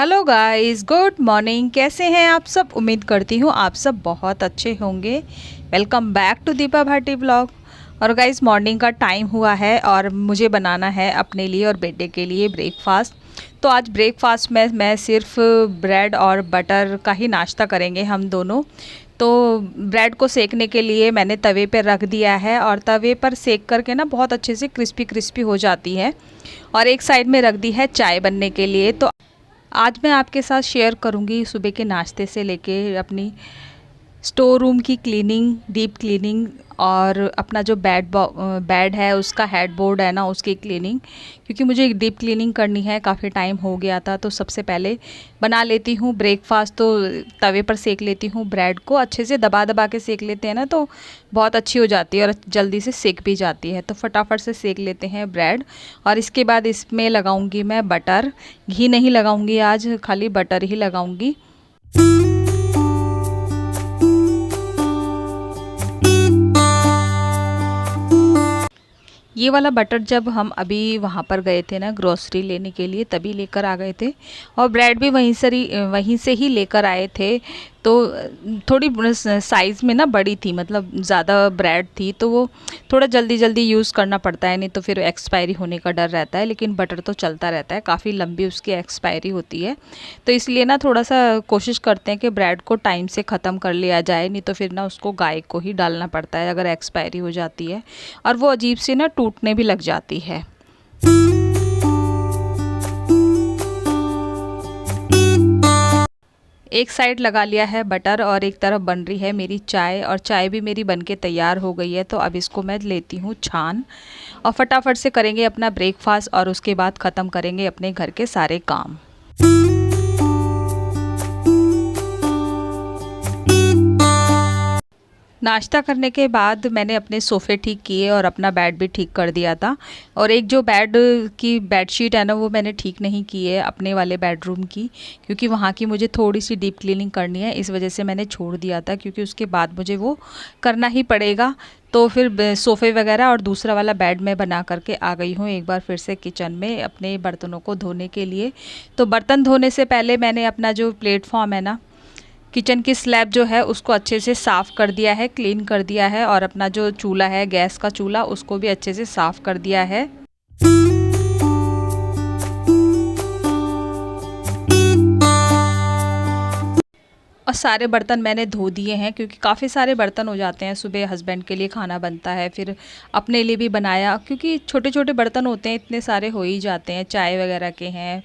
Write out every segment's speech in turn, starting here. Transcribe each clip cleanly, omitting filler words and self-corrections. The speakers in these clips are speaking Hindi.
Hello guys, good morning. कैसे हैं आप सब? उम्मीद करती हूँ आप सब बहुत अच्छे होंगे। Welcome back to Deepa Bhati blog. और गाइस, मॉर्निंग का टाइम हुआ है और मुझे बनाना है अपने लिए और बेटे के लिए ब्रेकफास्ट। तो आज ब्रेकफास्ट में मैं सिर्फ ब्रेड और बटर का ही नाश्ता करेंगे हम दोनों। तो ब्रेड को सेकने के लिए मैंने तवे पर रख दिया है और तवे पर सेक करके ना बहुत अच्छे से क्रिस्पी क्रिस्पी हो जाती है। और एक साइड में रख दी है चाय बनने के लिए। तो आज मैं आपके साथ शेयर करूंगी सुबह के नाश्ते से लेके अपनी स्टोर रूम की क्लीनिंग, डीप क्लीनिंग और अपना जो बेड है उसका हेडबोर्ड है ना, उसकी क्लीनिंग। क्योंकि मुझे डीप क्लीनिंग करनी है, काफ़ी टाइम हो गया था। तो सबसे पहले बना लेती हूँ ब्रेकफास्ट। तो तवे पर सेक लेती हूँ ब्रेड को, अच्छे से दबा दबा के सेक लेते हैं ना तो बहुत अच्छी हो जाती है और जल्दी से सेक भी जाती है। तो फटाफट से सेक लेते हैं ब्रेड। और इसके बाद इसमें लगाऊंगी मैं बटर। घी नहीं लगाऊंगी आज, खाली बटर ही लगाऊंगी। ये वाला बटर जब हम अभी वहाँ पर गए थे ना ग्रोसरी लेने के लिए, तभी लेकर आ गए थे। और ब्रेड भी वहीं से ही लेकर आए थे। तो थोड़ी साइज़ में ना बड़ी थी, मतलब ज़्यादा ब्रेड थी, तो वो थोड़ा जल्दी जल्दी यूज़ करना पड़ता है, नहीं तो फिर एक्सपायरी होने का डर रहता है। लेकिन बटर तो चलता रहता है, काफ़ी लंबी उसकी एक्सपायरी होती है। तो इसलिए ना थोड़ा सा कोशिश करते हैं कि ब्रेड को टाइम से ख़त्म कर लिया जाए, नहीं तो फिर ना उसको गाय को ही डालना पड़ता है अगर एक्सपायरी हो जाती है। और वो अजीब सी ना टूटने भी लग जाती है। एक साइड लगा लिया है बटर और एक तरफ बन रही है मेरी चाय। और चाय भी मेरी बनके तैयार हो गई है। तो अब इसको मैं लेती हूँ छान और फटाफट से करेंगे अपना ब्रेकफास्ट और उसके बाद ख़त्म करेंगे अपने घर के सारे काम। नाश्ता करने के बाद मैंने अपने सोफ़े ठीक किए और अपना बेड भी ठीक कर दिया था। और एक जो बेड की बेडशीट है ना, वो मैंने ठीक नहीं की है अपने वाले बेडरूम की, क्योंकि वहाँ की मुझे थोड़ी सी डीप क्लीनिंग करनी है। इस वजह से मैंने छोड़ दिया था, क्योंकि उसके बाद मुझे वो करना ही पड़ेगा। तो फिर सोफ़े वगैरह और दूसरा वाला बेड मैं बना करके आ गई हूँ एक बार फिर से किचन में अपने बर्तनों को धोने के लिए। तो बर्तन धोने से पहले मैंने अपना जो प्लेटफॉर्म है ना, किचन की स्लैब जो है उसको अच्छे से साफ़ कर दिया है, क्लीन कर दिया है। और अपना जो चूल्हा है, गैस का चूल्हा, उसको भी अच्छे से साफ़ कर दिया है। और सारे बर्तन मैंने धो दिए हैं, क्योंकि काफ़ी सारे बर्तन हो जाते हैं। सुबह हस्बैंड के लिए खाना बनता है, फिर अपने लिए भी बनाया, क्योंकि छोटे छोटे बर्तन होते हैं, इतने सारे हो ही जाते हैं। चाय वगैरह के हैं,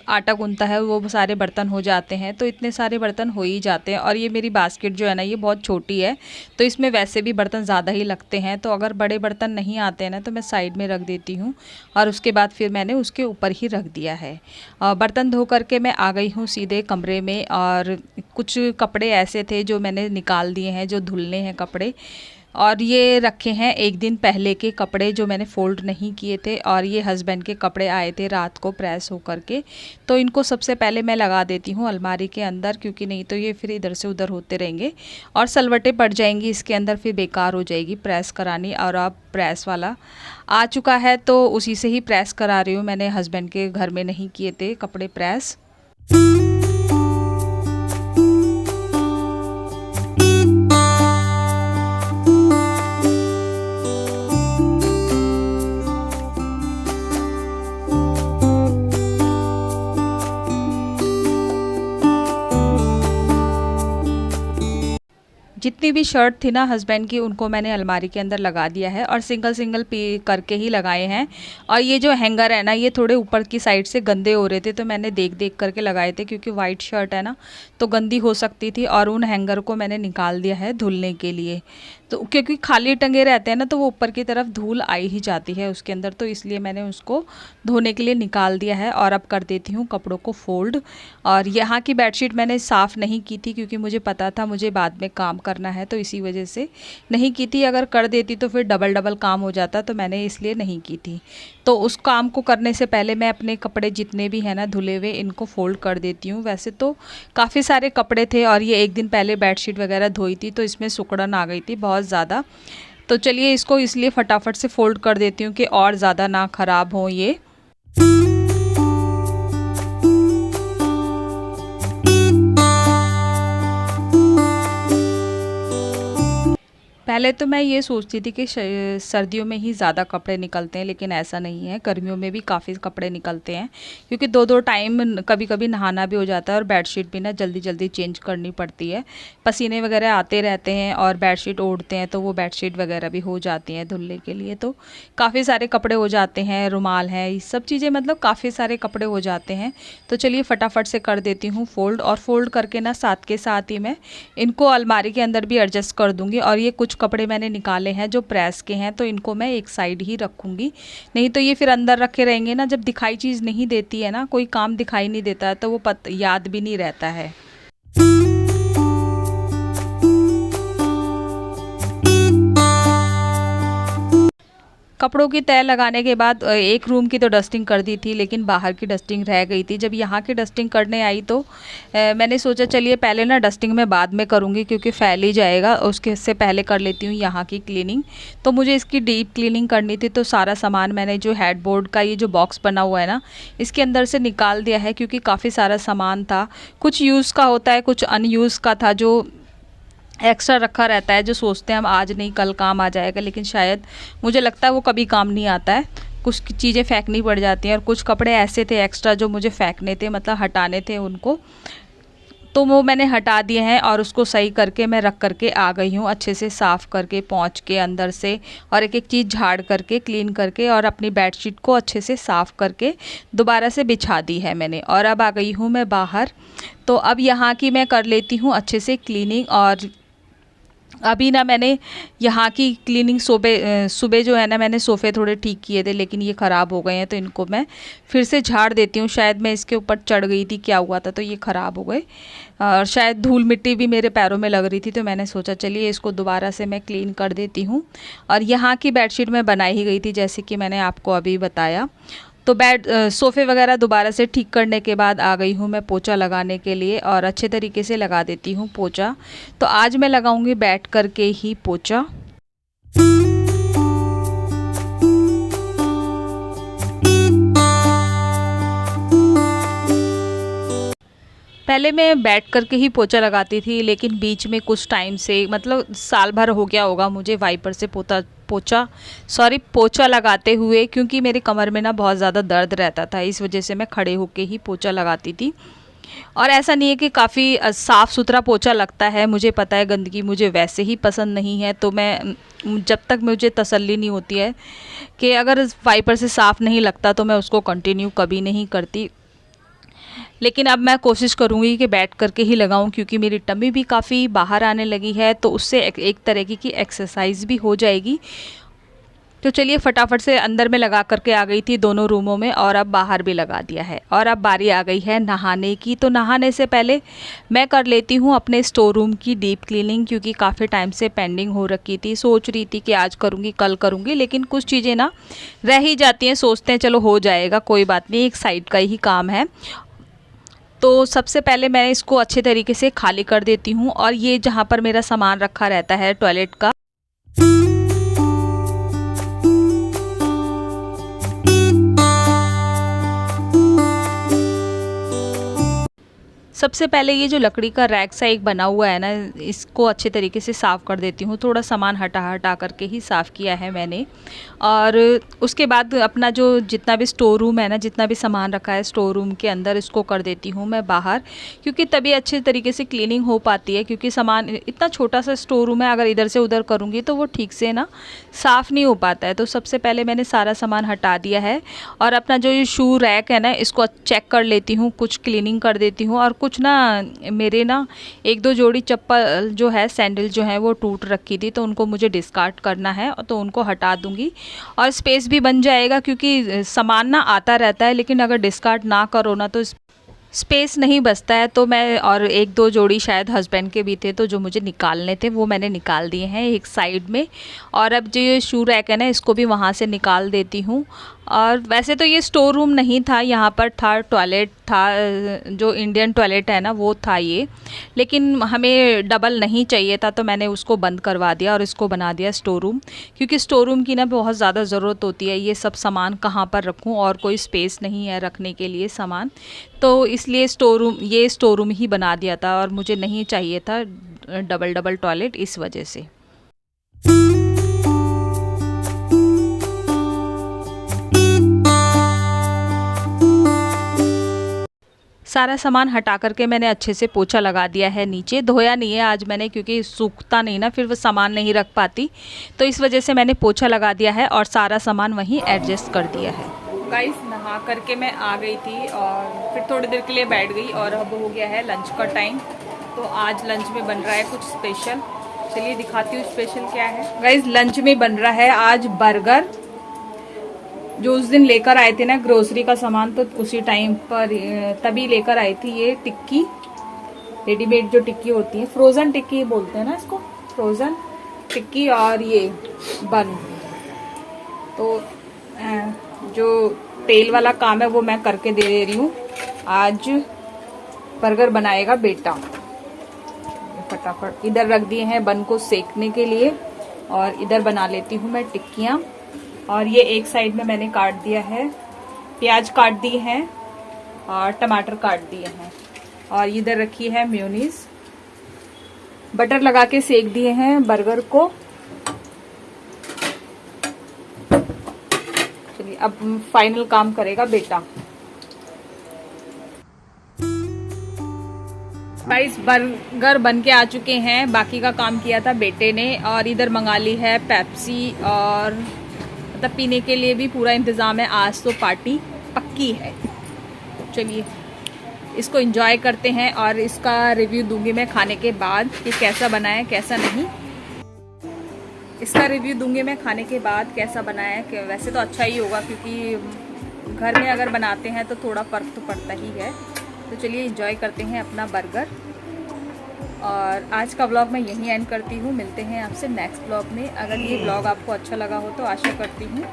आटा गूंथता है, वो सारे बर्तन हो जाते हैं। तो इतने सारे बर्तन हो ही जाते हैं। और ये मेरी बास्केट जो है ना, ये बहुत छोटी है, तो इसमें वैसे भी बर्तन ज़्यादा ही लगते हैं। तो अगर बड़े बर्तन नहीं आते हैं ना, तो मैं साइड में रख देती हूँ और उसके बाद फिर मैंने उसके ऊपर ही रख दिया है। बर्तन धो करके मैं आ गई हूँ सीधे कमरे में। और कुछ कपड़े ऐसे थे जो मैंने निकाल दिए हैं, जो धुलने हैं कपड़े। और ये रखे हैं एक दिन पहले के कपड़े जो मैंने फ़ोल्ड नहीं किए थे। और ये हस्बैंड के कपड़े आए थे रात को प्रेस हो करके, तो इनको सबसे पहले मैं लगा देती हूँ अलमारी के अंदर, क्योंकि नहीं तो ये फिर इधर से उधर होते रहेंगे और सलवटें पड़ जाएंगी इसके अंदर, फिर बेकार हो जाएगी प्रेस करानी। और अब प्रेस वाला आ चुका है, तो उसी से ही प्रेस करा रही हूँ। मैंने हस्बैंड के घर में नहीं किए थे कपड़े प्रेस। जितनी भी शर्ट थी ना हस्बैंड की, उनको मैंने अलमारी के अंदर लगा दिया है और सिंगल सिंगल पी करके ही लगाए हैं। और ये जो हैंगर है ना, ये थोड़े ऊपर की साइड से गंदे हो रहे थे, तो मैंने देख देख करके लगाए थे, क्योंकि वाइट शर्ट है ना, तो गंदी हो सकती थी। और उन हैंगर को मैंने निकाल दिया है धुलने के लिए। तो क्योंकि खाली टंगे रहते हैं ना, तो वो ऊपर की तरफ धूल आई ही जाती है उसके अंदर, तो इसलिए मैंने उसको धोने के लिए निकाल दिया है। और अब कर देती हूँ कपड़ों को फोल्ड। और यहाँ की बेडशीट मैंने साफ़ नहीं की थी, क्योंकि मुझे पता था मुझे बाद में काम करना है, तो इसी वजह से नहीं की थी। अगर कर देती तो फिर डबल डबल काम हो जाता, तो मैंने इसलिए नहीं की थी। तो उस काम को करने से पहले मैं अपने कपड़े जितने भी हैं ना धुले हुए, इनको फ़ोल्ड कर देती हूँ। वैसे तो काफ़ी सारे कपड़े थे और ये एक दिन पहले बेडशीट वगैरह धोई थी, तो इसमें सिकुड़न आ गई थी बहुत ज़्यादा। तो चलिए इसको इसलिए फटाफट से फ़ोल्ड कर देती हूँ कि और ज़्यादा ना ख़राब हो ये। पहले तो मैं ये सोचती थी कि सर्दियों में ही ज़्यादा कपड़े निकलते हैं, लेकिन ऐसा नहीं है, गर्मियों में भी काफ़ी कपड़े निकलते हैं, क्योंकि दो दो टाइम कभी कभी नहाना भी हो जाता है और बेडशीट भी ना जल्दी जल्दी चेंज करनी पड़ती है। पसीने वगैरह आते रहते हैं और बेडशीट ओढ़ते हैं तो वो बेडशीट वगैरह भी हो जाती हैं धुलने के लिए, तो काफ़ी सारे कपड़े हो जाते हैं, रुमाल है, ये सब चीज़ें, मतलब काफ़ी सारे कपड़े हो जाते हैं। तो चलिए फटाफट से कर देती हूँ फ़ोल्ड, और फ़ोल्ड करके ना साथ के साथ ही मैं इनको अलमारी के अंदर भी एडजस्ट कर दूँगी। और ये कुछ कपड़े मैंने निकाले हैं जो प्रेस के हैं, तो इनको मैं एक साइड ही रखूँगी, नहीं तो ये फिर अंदर रखे रहेंगे ना, जब दिखाई चीज़ नहीं देती है ना, कोई काम दिखाई नहीं देता है तो वो याद भी नहीं रहता है। कपड़ों की तह लगाने के बाद एक रूम की तो डस्टिंग कर दी थी, लेकिन बाहर की डस्टिंग रह गई थी। जब यहाँ की डस्टिंग करने आई तो मैंने सोचा चलिए पहले ना डस्टिंग मैं बाद में करूँगी, क्योंकि फैल ही जाएगा, उसके से पहले कर लेती हूँ यहाँ की क्लीनिंग। तो मुझे इसकी डीप क्लीनिंग करनी थी, तो सारा सामान मैंने जो हेडबोर्ड का ये जो बॉक्स बना हुआ है ना, इसके अंदर से निकाल दिया है, क्योंकि काफ़ी सारा सामान था, कुछ यूज़ का होता है, कुछ अनयूज़ का था, जो एक्स्ट्रा रखा रहता है, जो सोचते हैं हम आज नहीं कल काम आ जाएगा, लेकिन शायद मुझे लगता है वो कभी काम नहीं आता है। कुछ चीज़ें फेंकनी पड़ जाती हैं, और कुछ कपड़े ऐसे थे एक्स्ट्रा जो मुझे फेंकने थे, मतलब हटाने थे उनको, तो वो मैंने हटा दिए हैं और उसको सही करके मैं रख करके आ गई हूँ, अच्छे से साफ़ करके पहुँच के अंदर से, और एक एक चीज़ झाड़ करके क्लीन करके, और अपनी बेडशीट को अच्छे से साफ़ करके दोबारा से बिछा दी है मैंने। और अब आ गई हूँ मैं बाहर, तो अब यहाँ की मैं कर लेती हूँ अच्छे से क्लीनिंग। और अभी ना मैंने यहाँ की क्लीनिंग सुबह जो है ना, मैंने सोफ़े थोड़े ठीक किए थे, लेकिन ये ख़राब हो गए हैं, तो इनको मैं फिर से झाड़ देती हूँ। शायद मैं इसके ऊपर चढ़ गई थी, क्या हुआ था, तो ये ख़राब हो गए, और शायद धूल मिट्टी भी मेरे पैरों में लग रही थी, तो मैंने सोचा चलिए इसको दोबारा से मैं क्लीन कर देती हूँ। और यहाँ की बेडशीट मैं बनाई ही गई थी, जैसे कि मैंने आपको अभी बताया। तो सोफ़े वगैरह दोबारा से ठीक करने के बाद आ गई हूँ मैं पोछा लगाने के लिए, और अच्छे तरीके से लगा देती हूँ पोछा। तो आज मैं लगाऊंगी बैठ करके ही पोछा। पहले मैं बैठ करके ही पोछा लगाती थी, लेकिन बीच में कुछ टाइम से, मतलब साल भर हो गया होगा मुझे वाइपर से पोछा लगाते हुए, क्योंकि मेरे कमर में ना बहुत ज़्यादा दर्द रहता था, इस वजह से मैं खड़े होके ही पोछा लगाती थी। और ऐसा नहीं है कि काफ़ी साफ़ सुथरा पोछा लगता है, मुझे पता है गंदगी मुझे वैसे ही पसंद नहीं है, तो मैं जब तक मुझे तसल्ली नहीं होती है कि अगर वाइपर से साफ़ नहीं लगता तो मैं उसको कंटिन्यू कभी नहीं करती। लेकिन अब मैं कोशिश करूँगी कि बैठ करके ही लगाऊं, क्योंकि मेरी टमी भी काफ़ी बाहर आने लगी है, तो उससे एक तरीके की एक्सरसाइज भी हो जाएगी। तो चलिए फटाफट से अंदर में लगा करके आ गई थी दोनों रूमों में, और अब बाहर भी लगा दिया है। और अब बारी आ गई है नहाने की। तो नहाने से पहले मैं कर लेती हूँ अपने स्टोर रूम की डीप क्लीनिंग, क्योंकि काफ़ी टाइम से पेंडिंग हो रखी थी। सोच रही थी कि आज करूँगी कल करूँगी, लेकिन कुछ चीज़ें ना रह ही जाती हैं, सोचते हैं चलो हो जाएगा कोई बात नहीं, एक साइड का ही काम है। तो सबसे पहले मैं इसको अच्छे तरीके से खाली कर देती हूँ, और ये जहाँ पर मेरा सामान रखा रहता है टॉयलेट का, सबसे पहले ये जो लकड़ी का रैक सा एक बना हुआ है ना, इसको अच्छे तरीके से साफ़ कर देती हूँ। थोड़ा सामान हटा करके ही साफ़ किया है मैंने। और उसके बाद अपना जो जितना भी स्टोर रूम है ना, जितना भी सामान रखा है स्टोर रूम के अंदर, इसको कर देती हूँ मैं बाहर, क्योंकि तभी अच्छे तरीके से क्लीनिंग हो पाती है। क्योंकि सामान इतना छोटा सा स्टोर रूम है, अगर इधर से उधर करूँगी तो वो ठीक से ना साफ़ नहीं हो पाता है। तो सबसे पहले मैंने सारा सामान हटा दिया है, और अपना जो ये शू रैक है ना, इसको चेक कर लेती हूँ, कुछ क्लीनिंग कर देती हूँ। और कुछ ना मेरे ना एक दो जोड़ी चप्पल जो है, सैंडल जो है वो टूट रखी थी, तो उनको मुझे डिस्कार्ड करना है, तो उनको हटा दूंगी और स्पेस भी बन जाएगा। क्योंकि सामान ना आता रहता है, लेकिन अगर डिस्कार्ड ना करो ना तो स्पेस नहीं बचता है। तो मैं, और एक दो जोड़ी शायद हस्बैंड के भी थे, तो जो मुझे निकालने थे वो मैंने निकाल दिए हैं एक साइड में। और अब जो ये शू रैक है ना, इसको भी वहाँ से निकाल देती हूँ। और वैसे तो ये स्टोर रूम नहीं था, यहाँ पर था टॉयलेट था, जो इंडियन टॉयलेट है ना वो था ये, लेकिन हमें डबल नहीं चाहिए था, तो मैंने उसको बंद करवा दिया और इसको बना दिया स्टोर रूम। क्योंकि स्टोर रूम की ना बहुत ज़्यादा ज़रूरत होती है, ये सब सामान कहाँ पर रखूँ, और कोई स्पेस नहीं है रखने के लिए सामान, तो इसलिए ये स्टोर रूम ही बना दिया था, और मुझे नहीं चाहिए था डबल टॉयलेट, इस वजह से। सारा सामान हटा करके मैंने अच्छे से पोछा लगा दिया है। नीचे धोया नहीं है आज मैंने, क्योंकि सूखता नहीं ना, फिर वो सामान नहीं रख पाती, तो इस वजह से मैंने पोछा लगा दिया है और सारा सामान वहीं एडजस्ट कर दिया है। गाइस नहा करके मैं आ गई थी और फिर थोड़ी देर के लिए बैठ गई और अब हो गया है लंच का टाइम। तो आज लंच में बन रहा है कुछ स्पेशल, चलिए दिखाती हूँ स्पेशल क्या है। गाइस लंच में बन रहा है आज बर्गर, जो उस दिन लेकर आए थे ना ग्रोसरी का सामान, तो उसी टाइम पर तभी लेकर आई थी। ये टिक्की, रेडीमेड जो टिक्की होती है, फ्रोजन टिक्की बोलते हैं ना इसको, फ्रोजन टिक्की, और ये बन। तो जो तेल वाला काम है वो मैं करके दे रही हूँ। आज बर्गर बनाएगा बेटा। फटाफट इधर रख दिए हैं बन को सेकने के लिए और इधर बना लेती हूँ मैं टिक्कियाँ। और ये एक साइड में मैंने काट दिया है, प्याज काट दी है और टमाटर काट दिए हैं, और इधर रखी है मेयोनीज। बटर लगा के सेक दिए हैं बर्गर को। चलिए अब फाइनल काम करेगा बेटा। गाइस बर्गर बन के आ चुके हैं, बाकी का काम किया था बेटे ने। और इधर मंगा ली है पेप्सी, और मतलब पीने के लिए भी पूरा इंतज़ाम है। आज तो पार्टी पक्की है। चलिए इसको एंजॉय करते हैं और इसका रिव्यू दूंगी मैं खाने के बाद कि कैसा बना है कैसा नहीं। इसका रिव्यू दूंगी मैं खाने के बाद कैसा बना है। कि वैसे तो अच्छा ही होगा, क्योंकि घर में अगर बनाते हैं तो थोड़ा फ़र्क तो पड़ता ही है। तो चलिए एंजॉय करते हैं अपना बर्गर। और आज का व्लॉग मैं यहीं एंड करती हूँ। मिलते हैं आपसे नेक्स्ट व्लॉग में। अगर ये व्लॉग आपको अच्छा लगा हो तो आशा करती हूँ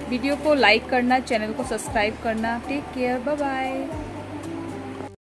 वीडियो को लाइक करना, चैनल को सब्सक्राइब करना। Take care, bye bye.